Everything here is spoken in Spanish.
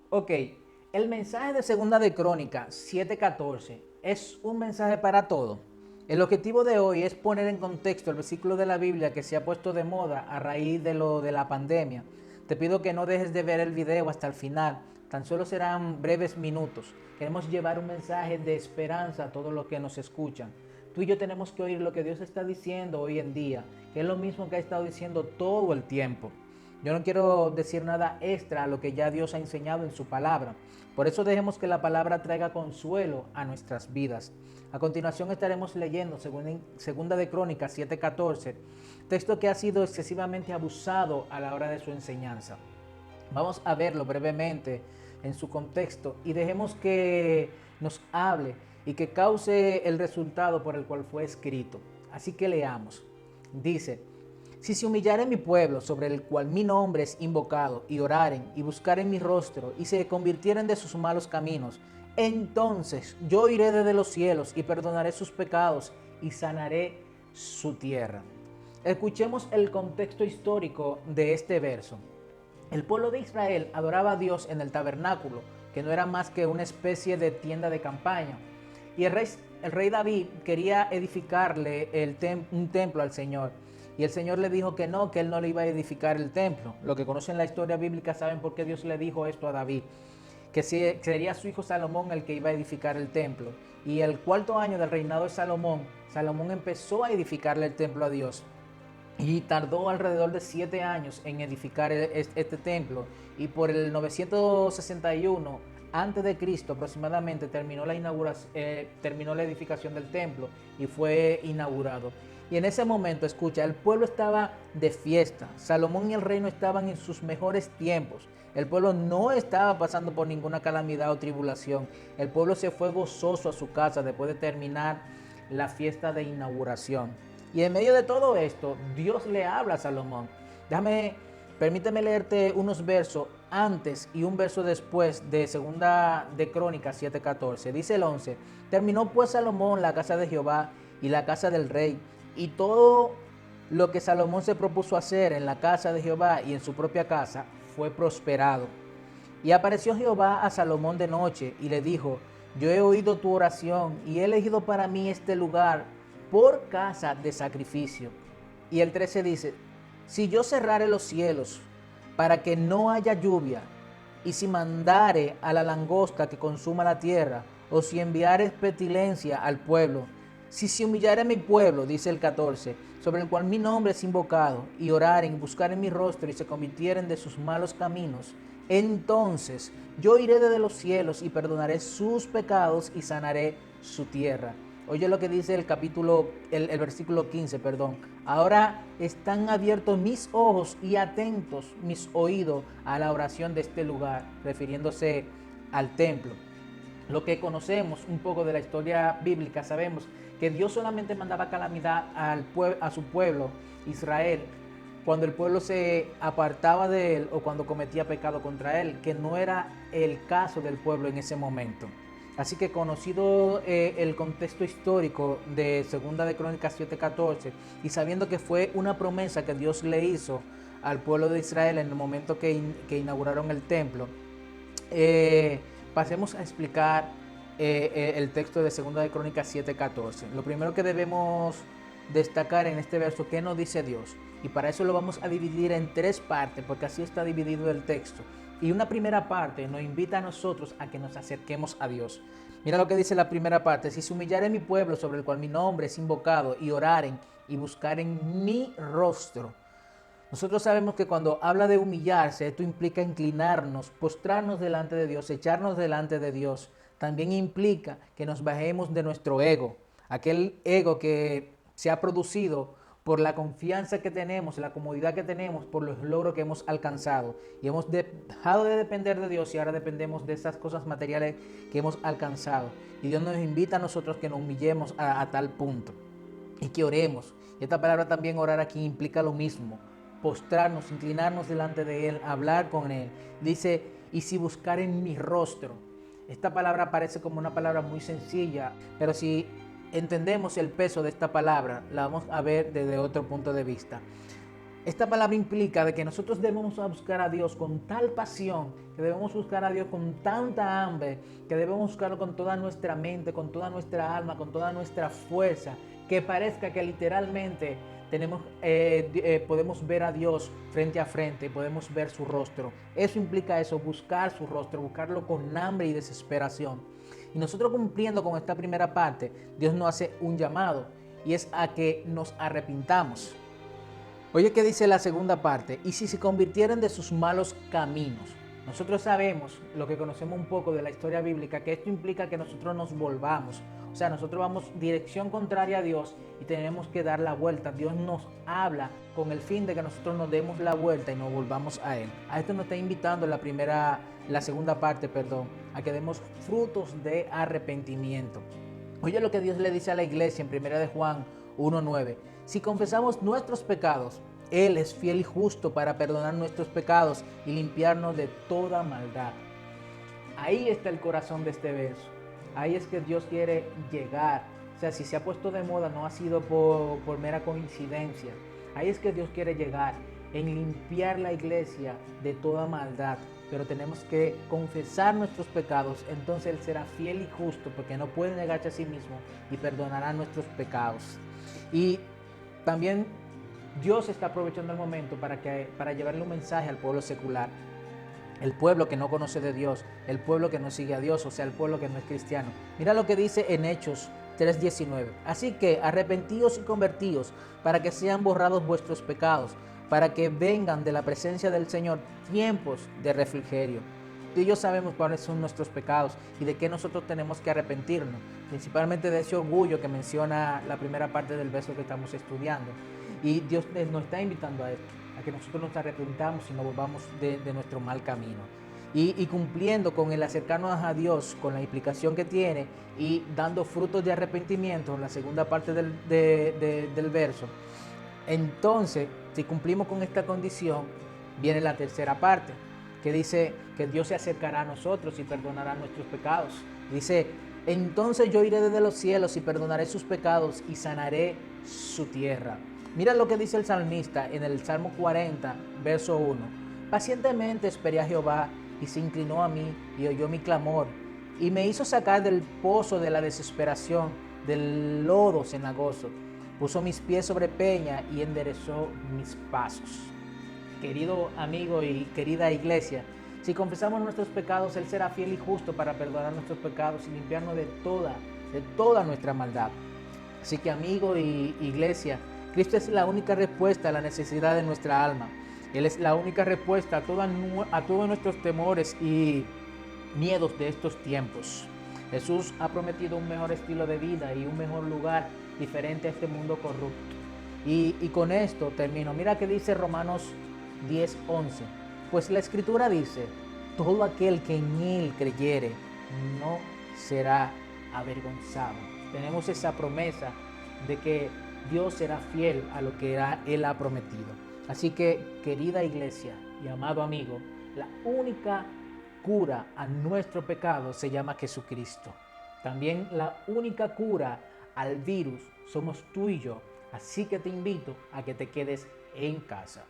Ok, el mensaje de Segunda de Crónicas 7:14 es un mensaje para todo. El objetivo de hoy es poner en contexto el versículo de la Biblia que se ha puesto de moda a raíz de lo de la pandemia. Te pido que no dejes de ver el video hasta el final, tan solo serán breves minutos. Queremos llevar un mensaje de esperanza a todos los que nos escuchan. Tú y yo tenemos que oír lo que Dios está diciendo hoy en día, que es lo mismo que ha estado diciendo todo el tiempo. Yo no quiero decir nada extra a lo que ya Dios ha enseñado en su palabra. Por eso dejemos que la palabra traiga consuelo a nuestras vidas. A continuación estaremos leyendo Segunda de Crónicas 7:14, texto que ha sido excesivamente abusado a la hora de su enseñanza. Vamos a verlo brevemente en su contexto y dejemos que nos hable y que cause el resultado por el cual fue escrito. Así que leamos. Dice: si se humillare mi pueblo, sobre el cual mi nombre es invocado, y oraren, y buscaren mi rostro, y se convirtieren de sus malos caminos, entonces yo iré desde los cielos, y perdonaré sus pecados, y sanaré su tierra. Escuchemos el contexto histórico de este verso. El pueblo de Israel adoraba a Dios en el tabernáculo, que no era más que una especie de tienda de campaña. Y el rey David quería edificarle un templo al Señor. Y el Señor le dijo que él no le iba a edificar el templo. Los que conocen la historia bíblica saben por qué Dios le dijo esto a David, que sería su hijo Salomón el que iba a edificar el templo. Y el cuarto año del reinado de Salomón, Salomón empezó a edificarle el templo a Dios. Y tardó alrededor de 7 años en edificar este templo. Y por el 961 antes de Cristo aproximadamente terminó la edificación del templo y fue inaugurado. Y en ese momento, escucha, el pueblo estaba de fiesta. Salomón y el reino estaban en sus mejores tiempos. El pueblo no estaba pasando por ninguna calamidad o tribulación. El pueblo se fue gozoso a su casa después de terminar la fiesta de inauguración. Y en medio de todo esto, Dios le habla a Salomón. Permíteme leerte unos versos antes y un verso después de Segunda de Crónicas 7:14. Dice el 11: terminó pues Salomón la casa de Jehová y la casa del rey, y todo lo que Salomón se propuso hacer en la casa de Jehová y en su propia casa fue prosperado. Y apareció Jehová a Salomón de noche y le dijo: yo he oído tu oración y he elegido para mí este lugar por casa de sacrificio. Y el 13 dice: si yo cerrare los cielos para que no haya lluvia, y si mandare a la langosta que consuma la tierra, o si enviare pestilencia al pueblo, si se humillare mi pueblo, dice el 14, sobre el cual mi nombre es invocado, y oraren y buscaren mi rostro y se convirtieren de sus malos caminos, entonces yo iré desde los cielos y perdonaré sus pecados y sanaré su tierra. Oye lo que dice el versículo 15, perdón. Ahora están abiertos mis ojos y atentos mis oídos a la oración de este lugar, refiriéndose al templo. Lo que conocemos un poco de la historia bíblica, sabemos que Dios solamente mandaba calamidad a su pueblo, Israel, cuando el pueblo se apartaba de él o cuando cometía pecado contra él, que no era el caso del pueblo en ese momento. Así que conocido el contexto histórico de Segunda de Crónicas 7:14 y sabiendo que fue una promesa que Dios le hizo al pueblo de Israel en el momento que inauguraron el templo, eh, pasemos a explicar el texto de Segunda de Crónicas 7:14. Lo primero que debemos destacar en este verso, ¿qué nos dice Dios? Y para eso lo vamos a dividir en 3 partes, porque así está dividido el texto. Y una primera parte nos invita a nosotros a que nos acerquemos a Dios. Mira lo que dice la primera parte: si se humillare mi pueblo, sobre el cual mi nombre es invocado, y oraren y buscaren mi rostro. Nosotros sabemos que cuando habla de humillarse, esto implica inclinarnos, postrarnos delante de Dios, echarnos delante de Dios. También implica que nos bajemos de nuestro ego, aquel ego que se ha producido por la confianza que tenemos, la comodidad que tenemos, por los logros que hemos alcanzado. Y hemos dejado de depender de Dios y ahora dependemos de esas cosas materiales que hemos alcanzado. Y Dios nos invita a nosotros que nos humillemos a tal punto y que oremos. Y esta palabra también, orar, aquí implica lo mismo: postrarnos, inclinarnos delante de Él, hablar con Él. Dice: y si buscar en mi rostro. Esta palabra parece como una palabra muy sencilla, pero si entendemos el peso de esta palabra, la vamos a ver desde otro punto de vista. Esta palabra implica de que nosotros debemos buscar a Dios con tal pasión, que debemos buscar a Dios con tanta hambre, que debemos buscarlo con toda nuestra mente, con toda nuestra alma, con toda nuestra fuerza, que parezca que literalmente podemos ver a Dios frente a frente, podemos ver su rostro. Eso implica eso, buscar su rostro, buscarlo con hambre y desesperación. Y nosotros cumpliendo con esta primera parte, Dios nos hace un llamado y es a que nos arrepintamos. Oye, ¿qué dice la segunda parte? Y si se convirtieren de sus malos caminos. Nosotros sabemos, lo que conocemos un poco de la historia bíblica, que esto implica que nosotros nos volvamos. O sea, nosotros vamos dirección contraria a Dios y tenemos que dar la vuelta. Dios nos habla con el fin de que nosotros nos demos la vuelta y nos volvamos a Él. A esto nos está invitando la segunda parte, a que demos frutos de arrepentimiento. Oye lo que Dios le dice a la iglesia en 1 de Juan 1:9. Si confesamos nuestros pecados, Él es fiel y justo para perdonar nuestros pecados y limpiarnos de toda maldad. Ahí está el corazón de este verso. Ahí es que Dios quiere llegar. O sea, si se ha puesto de moda, no ha sido por mera coincidencia. Ahí es que Dios quiere llegar, en limpiar la iglesia de toda maldad. Pero tenemos que confesar nuestros pecados, entonces Él será fiel y justo, porque no puede negarse a sí mismo y perdonará nuestros pecados. Y también Dios está aprovechando el momento para llevarle un mensaje al pueblo secular, el pueblo que no conoce de Dios, el pueblo que no sigue a Dios, o sea, el pueblo que no es cristiano. Mira lo que dice en Hechos 3:19. Así que arrepentíos y convertíos para que sean borrados vuestros pecados, para que vengan de la presencia del Señor tiempos de refrigerio. Tú y yo sabemos cuáles son nuestros pecados y de qué nosotros tenemos que arrepentirnos, principalmente de ese orgullo que menciona la primera parte del verso que estamos estudiando. Y Dios nos está invitando a esto, a que nosotros nos arrepentamos y nos volvamos de nuestro mal camino. Y cumpliendo con el acercarnos a Dios, con la implicación que tiene y dando frutos de arrepentimiento en la segunda parte del verso. Entonces, si cumplimos con esta condición, viene la tercera parte, que dice que Dios se acercará a nosotros y perdonará nuestros pecados. Dice, entonces yo iré desde los cielos y perdonaré sus pecados y sanaré su tierra. Mira lo que dice el salmista en el Salmo 40, verso 1. Pacientemente esperé a Jehová y se inclinó a mí y oyó mi clamor y me hizo sacar del pozo de la desesperación, del lodo cenagoso. Puso mis pies sobre peña y enderezó mis pasos. Querido amigo y querida iglesia, si confesamos nuestros pecados, Él será fiel y justo para perdonar nuestros pecados y limpiarnos de toda nuestra maldad. Así que amigo y iglesia, Cristo es la única respuesta a la necesidad de nuestra alma. Él es la única respuesta a todos nuestros temores y miedos de estos tiempos. Jesús ha prometido un mejor estilo de vida y un mejor lugar diferente a este mundo corrupto. Y con esto termino. Mira que dice Romanos 10:11. Pues la Escritura dice, todo aquel que en Él creyere no será avergonzado. Tenemos esa promesa de que Dios será fiel a lo que Él ha prometido. Así que, querida iglesia y amado amigo, la única cura a nuestro pecado se llama Jesucristo. También la única cura al virus somos tú y yo. Así que te invito a que te quedes en casa.